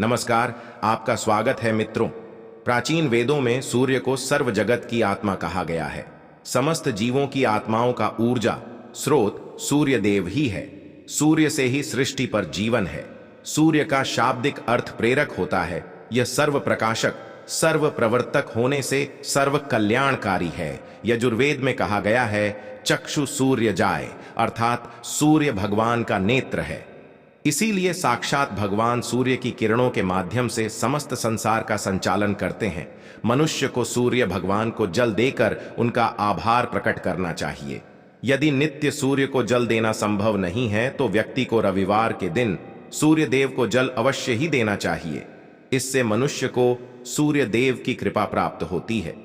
नमस्कार, आपका स्वागत है मित्रों। प्राचीन वेदों में सूर्य को सर्व जगत की आत्मा कहा गया है। समस्त जीवों की आत्माओं का ऊर्जा स्रोत सूर्य देव ही है। सूर्य से ही सृष्टि पर जीवन है। सूर्य का शाब्दिक अर्थ प्रेरक होता है। यह सर्व प्रकाशक, सर्व प्रवर्तक होने से सर्व कल्याणकारी है। यजुर्वेद में कहा गया है, चक्षु सूर्य जाय, अर्थात सूर्य भगवान का नेत्र है। इसीलिए साक्षात भगवान सूर्य की किरणों के माध्यम से समस्त संसार का संचालन करते हैं। मनुष्य को सूर्य भगवान को जल देकर उनका आभार प्रकट करना चाहिए। यदि नित्य सूर्य को जल देना संभव नहीं है तो व्यक्ति को रविवार के दिन सूर्य देव को जल अवश्य ही देना चाहिए। इससे मनुष्य को सूर्य देव की कृपा प्राप्त होती है।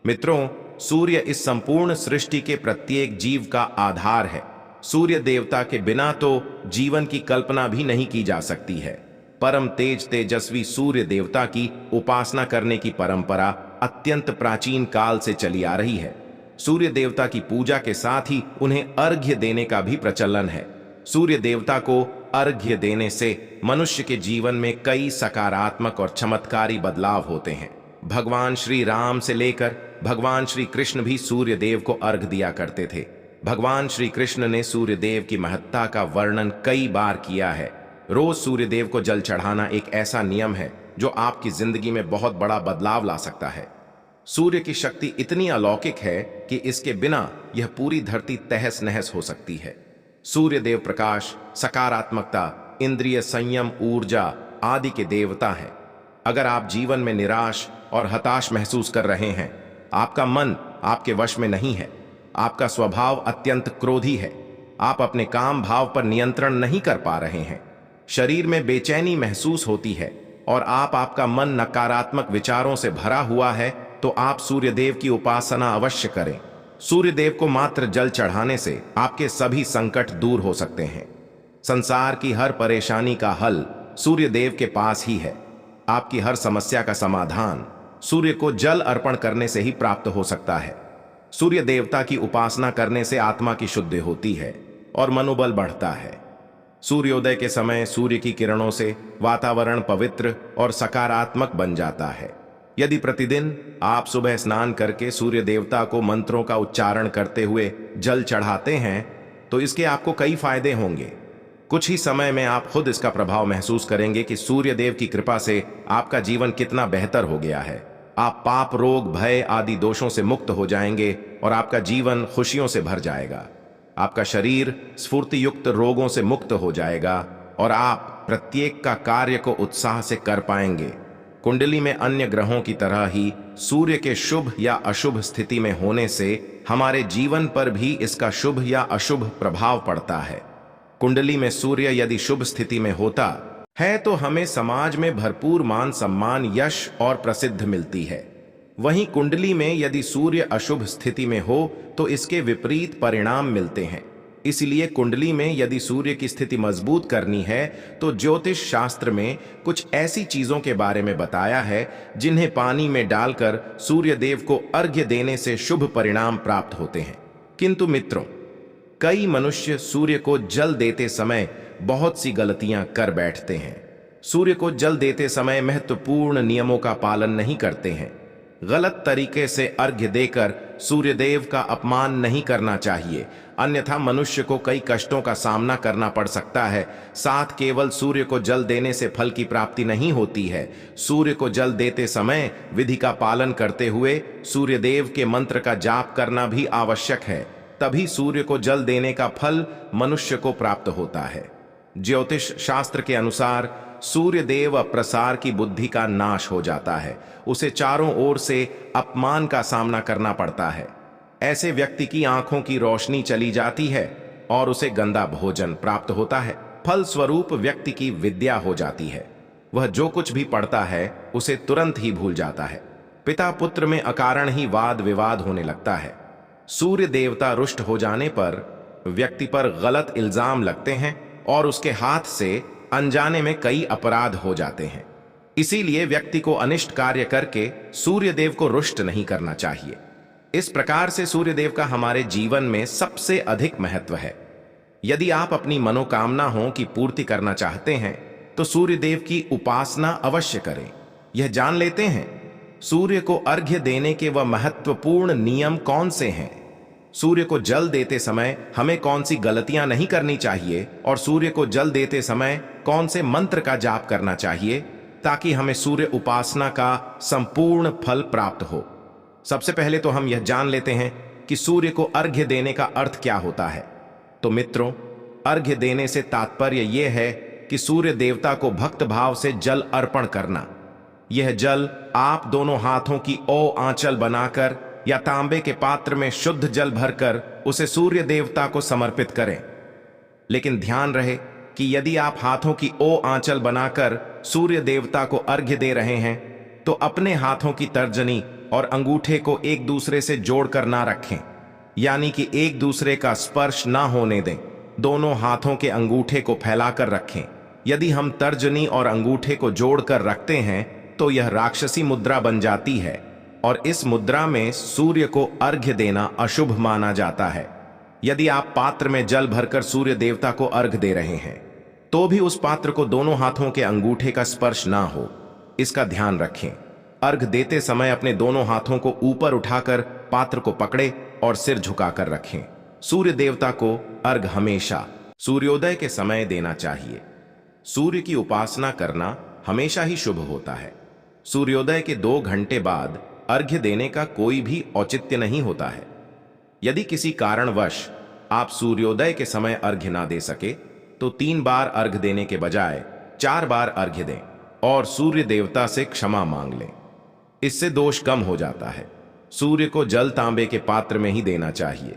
मित्रों, सूर्य इस संपूर्ण सृष्टि के प्रत्येक जीव का आधार है। सूर्य देवता के बिना तो जीवन की कल्पना भी नहीं की जा सकती है। परम तेज तेजस्वी सूर्य देवता की उपासना करने की परंपरा अत्यंत प्राचीन काल से चली आ रही है। सूर्य देवता की पूजा के साथ ही उन्हें अर्घ्य देने का भी प्रचलन है। सूर्य देवता को अर्घ्य देने से मनुष्य के जीवन में कई सकारात्मक और चमत्कारी बदलाव होते हैं। भगवान श्री राम से लेकर भगवान श्री कृष्ण भी सूर्य देव को अर्घ्य दिया करते थे। भगवान श्री कृष्ण ने सूर्य देव की महत्ता का वर्णन कई बार किया है। रोज सूर्य देव को जल चढ़ाना एक ऐसा नियम है जो आपकी जिंदगी में बहुत बड़ा बदलाव ला सकता है। सूर्य की शक्ति इतनी अलौकिक है कि इसके बिना यह पूरी धरती तहस नहस हो सकती है। सूर्य देव प्रकाश, सकारात्मकता, इंद्रिय संयम, ऊर्जा आदि के देवता हैं। अगर आप जीवन में निराश और हताश महसूस कर रहे हैं, आपका मन आपके वश में नहीं है, आपका स्वभाव अत्यंत क्रोधी है, आप अपने काम भाव पर नियंत्रण नहीं कर पा रहे हैं, शरीर में बेचैनी महसूस होती है और आपका मन नकारात्मक विचारों से भरा हुआ है, तो आप सूर्यदेव की उपासना अवश्य करें। सूर्यदेव को मात्र जल चढ़ाने से आपके सभी संकट दूर हो सकते हैं। संसार की हर परेशानी का हल सूर्यदेव के पास ही है। आपकी हर समस्या का समाधान सूर्य को जल अर्पण करने से ही प्राप्त हो सकता है। सूर्य देवता की उपासना करने से आत्मा की शुद्धि होती है और मनोबल बढ़ता है। सूर्योदय के समय सूर्य की किरणों से वातावरण पवित्र और सकारात्मक बन जाता है। यदि प्रतिदिन आप सुबह स्नान करके सूर्य देवता को मंत्रों का उच्चारण करते हुए जल चढ़ाते हैं तो इसके आपको कई फायदे होंगे। कुछ ही समय में आप खुद इसका प्रभाव महसूस करेंगे कि सूर्य देव की कृपा से आपका जीवन कितना बेहतर हो गया है। आप पाप, रोग, भय आदि दोषों से मुक्त हो जाएंगे और आपका जीवन खुशियों से भर जाएगा। आपका शरीर स्फूर्ति युक्त रोगों से मुक्त हो जाएगा और आप प्रत्येक का कार्य को उत्साह से कर पाएंगे। कुंडली में अन्य ग्रहों की तरह ही सूर्य के शुभ या अशुभ स्थिति में होने से हमारे जीवन पर भी इसका शुभ या अशुभ प्रभाव पड़ता है। कुंडली में सूर्य यदि शुभ स्थिति में होता है तो हमें समाज में भरपूर मान सम्मान, यश और प्रसिद्ध मिलती है। वहीं कुंडली में यदि सूर्य अशुभ स्थिति में हो तो इसके विपरीत परिणाम मिलते हैं। इसलिए कुंडली में यदि सूर्य की स्थिति मजबूत करनी है तो ज्योतिष शास्त्र में कुछ ऐसी चीजों के बारे में बताया है जिन्हें पानी में डालकर सूर्य देव को अर्घ्य देने से शुभ परिणाम प्राप्त होते हैं। किंतु मित्रों, कई मनुष्य सूर्य को जल देते समय बहुत सी गलतियां कर बैठते हैं। सूर्य को जल देते समय महत्वपूर्ण नियमों का पालन नहीं करते हैं। गलत तरीके से अर्घ्य देकर सूर्यदेव का अपमान नहीं करना चाहिए, अन्यथा मनुष्य को कई कष्टों का सामना करना पड़ सकता है। साथ केवल सूर्य को जल देने से फल की प्राप्ति नहीं होती है। सूर्य को जल देते समय विधि का पालन करते हुए सूर्यदेव के मंत्र का जाप करना भी आवश्यक है। तभी सूर्य को जल देने का फल मनुष्य को प्राप्त होता है। ज्योतिष शास्त्र के अनुसार सूर्य देव अप्रसार की बुद्धि का नाश हो जाता है। उसे चारों ओर से अपमान का सामना करना पड़ता है। ऐसे व्यक्ति की आंखों की रोशनी चली जाती है और उसे गंदा भोजन प्राप्त होता है। फल स्वरूप व्यक्ति की विद्या हो जाती है। वह जो कुछ भी पढ़ता है उसे तुरंत ही भूल जाता है। पिता पुत्र में अकारण ही वाद विवाद होने लगता है। सूर्य देवता रुष्ट हो जाने पर व्यक्ति पर गलत इल्जाम लगते हैं और उसके हाथ से अनजाने में कई अपराध हो जाते हैं। इसीलिए व्यक्ति को अनिष्ट कार्य करके सूर्यदेव को रुष्ट नहीं करना चाहिए। इस प्रकार से सूर्यदेव का हमारे जीवन में सबसे अधिक महत्व है। यदि आप अपनी मनोकामनाओं की पूर्ति करना चाहते हैं तो सूर्य देव की उपासना अवश्य करें। यह जान लेते हैं सूर्य को अर्घ्य देने के वह महत्वपूर्ण नियम कौन से हैं। सूर्य को जल देते समय हमें कौन सी गलतियां नहीं करनी चाहिए और सूर्य को जल देते समय कौन से मंत्र का जाप करना चाहिए ताकि हमें सूर्य उपासना का संपूर्ण फल प्राप्त हो। सबसे पहले तो हम यह जान लेते हैं कि सूर्य को अर्घ्य देने का अर्थ क्या होता है। तो मित्रों, अर्घ्य देने से तात्पर्य यह है कि सूर्य देवता को भक्त भाव से जल अर्पण करना। यह जल आप दोनों हाथों की ओ आंचल बनाकर या तांबे के पात्र में शुद्ध जल भरकर उसे सूर्य देवता को समर्पित करें। लेकिन ध्यान रहे कि यदि आप हाथों की ओ आंचल बनाकर सूर्य देवता को अर्घ्य दे रहे हैं तो अपने हाथों की तर्जनी और अंगूठे को एक दूसरे से जोड़कर ना रखें, यानी कि एक दूसरे का स्पर्श ना होने दें। दोनों हाथों के अंगूठे को फैलाकर रखें। यदि हम तर्जनी और अंगूठे को जोड़कर रखते हैं तो यह राक्षसी मुद्रा बन जाती है और इस मुद्रा में सूर्य को अर्घ्य देना अशुभ माना जाता है। यदि आप पात्र में जल भरकर सूर्य देवता को अर्घ्य दे रहे हैं तो भी उस पात्र को दोनों हाथों के अंगूठे का स्पर्श ना हो, इसका ध्यान रखें। अर्घ्य देते समय अपने दोनों हाथों को ऊपर उठाकर पात्र को पकड़े और सिर झुकाकर रखें। सूर्य देवता को अर्घ्य हमेशा सूर्योदय के समय देना चाहिए। सूर्य की उपासना करना हमेशा ही शुभ होता है। सूर्योदय के 2 घंटे बाद अर्घ्य देने का कोई भी औचित्य नहीं होता है। यदि किसी कारणवश आप सूर्योदय के समय अर्घ्य ना दे सके तो 3 बार अर्घ्य देने के बजाय 4 बार अर्घ्य दें और सूर्य देवता से क्षमा मांग लें। इससे दोष कम हो जाता है। सूर्य को जल तांबे के पात्र में ही देना चाहिए।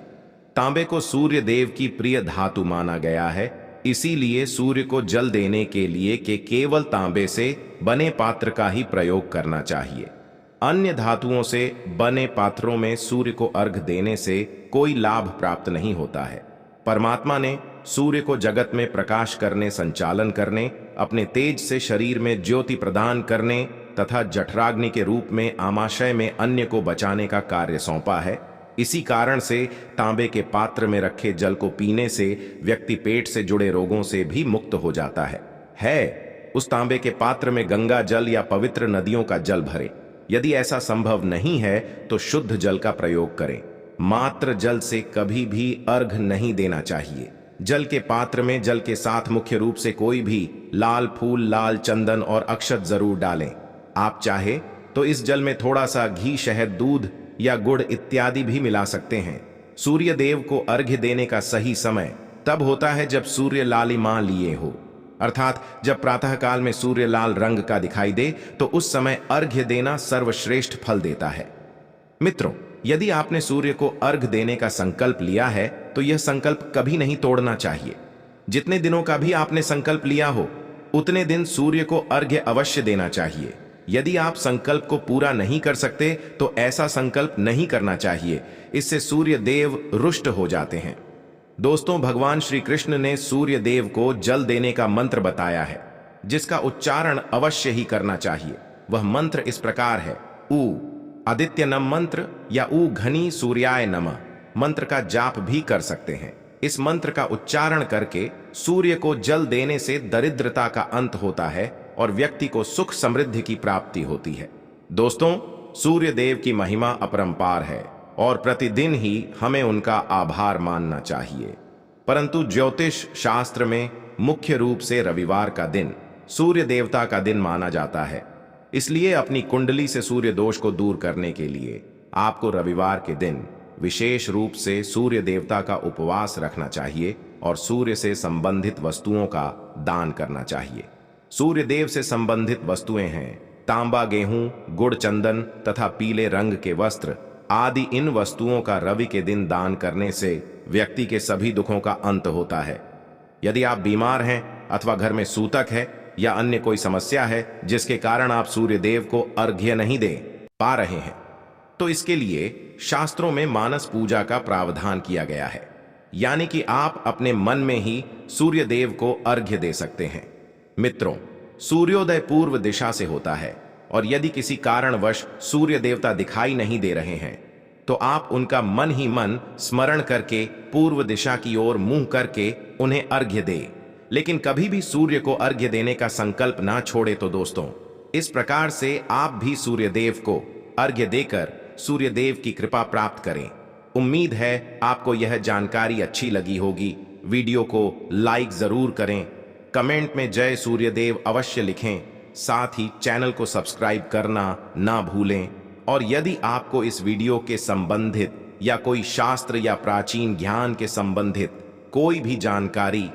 तांबे को सूर्य देव की प्रिय धातु माना गया है, इसीलिए सूर्य को जल देने के लिए केवल तांबे से बने पात्र का ही प्रयोग करना चाहिए। अन्य धातुओं से बने पात्रों में सूर्य को अर्घ्य देने से कोई लाभ प्राप्त नहीं होता है। परमात्मा ने सूर्य को जगत में प्रकाश करने, संचालन करने, अपने तेज से शरीर में ज्योति प्रदान करने तथा जठराग्नि के रूप में आमाशय में अन्य को बचाने का कार्य सौंपा है। इसी कारण से तांबे के पात्र में रखे जल को पीने से व्यक्ति पेट से जुड़े रोगों से भी मुक्त हो जाता है। उस तांबे के पात्र में गंगा जल या पवित्र नदियों का जल भरे। यदि ऐसा संभव नहीं है तो शुद्ध जल का प्रयोग करें। मात्र जल से कभी भी अर्घ्य नहीं देना चाहिए। जल के पात्र में जल के साथ मुख्य रूप से कोई भी लाल फूल, लाल चंदन और अक्षत जरूर डालें। आप चाहे तो इस जल में थोड़ा सा घी, शहद, दूध या गुड़ इत्यादि भी मिला सकते हैं। सूर्य देव को अर्घ्य देने का सही समय तब होता है जब सूर्य लालिमा लिए हो, अर्थात जब प्रातःकाल में सूर्य लाल रंग का दिखाई दे तो उस समय अर्घ्य देना सर्वश्रेष्ठ फल देता है। मित्रों, यदि आपने सूर्य को अर्घ्य देने का संकल्प लिया है तो यह संकल्प कभी नहीं तोड़ना चाहिए। जितने दिनों का भी आपने संकल्प लिया हो उतने दिन सूर्य को अर्घ्य अवश्य देना चाहिए। यदि आप संकल्प को पूरा नहीं कर सकते तो ऐसा संकल्प नहीं करना चाहिए, इससे सूर्य देव रुष्ट हो जाते हैं। दोस्तों, भगवान श्री कृष्ण ने सूर्य देव को जल देने का मंत्र बताया है जिसका उच्चारण अवश्य ही करना चाहिए। वह मंत्र इस प्रकार है: ऊ आदित्य नम मंत्र या ऊ घनी सूर्याय नमः। मंत्र का जाप भी कर सकते हैं। इस मंत्र का उच्चारण करके सूर्य को जल देने से दरिद्रता का अंत होता है और व्यक्ति को सुख समृद्धि की प्राप्ति होती है। दोस्तों, सूर्य देव की महिमा अपरंपार है और प्रतिदिन ही हमें उनका आभार मानना चाहिए। परंतु ज्योतिष शास्त्र में मुख्य रूप से रविवार का दिन सूर्य देवता का दिन माना जाता है। इसलिए अपनी कुंडली से सूर्य दोष को दूर करने के लिए आपको रविवार के दिन विशेष रूप से सूर्य देवता का उपवास रखना चाहिए और सूर्य से संबंधित वस्तुओं का दान करना चाहिए। सूर्य देव से संबंधित वस्तुएं हैं तांबा, गेहूं, गुड़, चंदन तथा पीले रंग के वस्त्र आदि। इन वस्तुओं का रवि के दिन दान करने से व्यक्ति के सभी दुखों का अंत होता है। यदि आप बीमार हैं अथवा घर में सूतक है या अन्य कोई समस्या है जिसके कारण आप सूर्य देव को अर्घ्य नहीं दे पा रहे हैं तो इसके लिए शास्त्रों में मानस पूजा का प्रावधान किया गया है, यानी कि आप अपने मन में ही सूर्य देव को अर्घ्य दे सकते हैं। मित्रों, सूर्योदय पूर्व दिशा से होता है और यदि किसी कारणवश सूर्य देवता दिखाई नहीं दे रहे हैं तो आप उनका मन ही मन स्मरण करके पूर्व दिशा की ओर मुंह करके उन्हें अर्घ्य दें। लेकिन कभी भी सूर्य को अर्घ्य देने का संकल्प ना छोड़े। तो दोस्तों, इस प्रकार से आप भी सूर्यदेव को अर्घ्य देकर सूर्यदेव की कृपा प्राप्त करें। उम्मीद है आपको यह जानकारी अच्छी लगी होगी। वीडियो को लाइक जरूर करें, कमेंट में जय सूर्यदेव अवश्य लिखें, साथ ही चैनल को सब्सक्राइब करना ना भूलें। और यदि आपको इस वीडियो के संबंधित या कोई शास्त्र या प्राचीन ज्ञान के संबंधित कोई भी जानकारी